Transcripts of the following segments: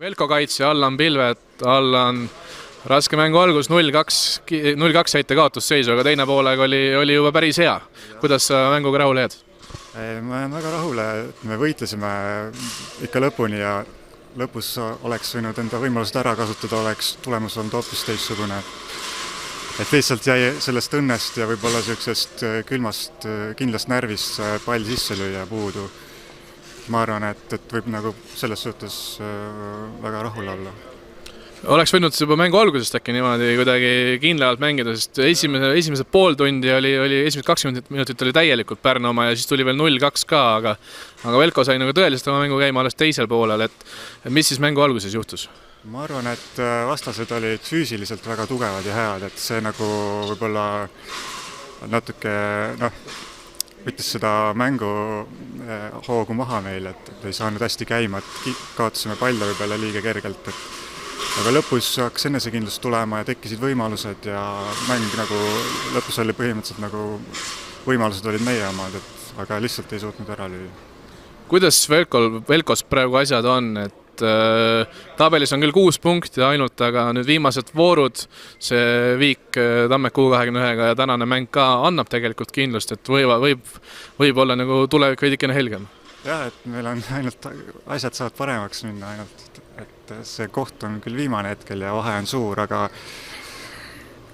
Velko kaitsja Allan Pilvet, Allan raske mängu algus 0-2 saite kaotusseisu, aga teine poolega oli juba päris hea. Kuidas sa mänguga rahule jääd? Ma jään väga rahule, et me võitlesime ikka lõpuni ja lõpus oleks võinud enda võimalused ära kasutada, oleks tulemus olnud hoopis teistsugune. Et lihtsalt jäi sellest õnnest ja võib-olla sellisest külmast, kindlast närvist pall sisse lüüa puudu. Ma arvan, et võib nagu selles suhtes väga rahul olla. Oleks võinud juba mängu algusest äkki niimoodi kuidagi kindlalt mängida, sest esimese pool tundi esimesed 20 minutit oli täielikult Pärnu oma ja siis tuli veel 0-2 ka, aga Velko sai nagu tõeliselt oma mängu käima alles teisel poolel, et mis siis mängu alguses juhtus? Ma arvan, et vastased olid füüsiliselt väga tugevad ja head, et see nagu võib-olla natuke võttis seda mängu hoogu maha meil, et ei saanud hästi käima, et kaotasime palle võib-olla liiga kergelt. Aga lõpus hakkas enesekindlust tulema ja tekkisid võimalused ja mäng nagu lõpus oli põhimõtteliselt nagu võimalused olid meie omad, aga lihtsalt ei suutnud ära lüüa. Kuidas Velkos praegu asjad on? Tabelis on küll 6 punkti ainult, aga nüüd viimased voorud, see viik Tammek U21 ja tänane mäng ka annab tegelikult kindlust, et võib olla nagu tulevik veidikene helgem. Jah, et meil on ainult asjad saavad paremaks minna ainult, et see koht on küll viimane hetkel ja vahe on suur, aga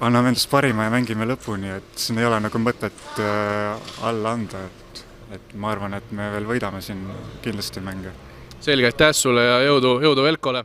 anname endast parima ja mängime lõpuni, et siin ei ole nagu mõtet alla anda, et ma arvan, et me veel võidame siin kindlasti mänge. Selge, aitäh sulle ja jõudu Velkole!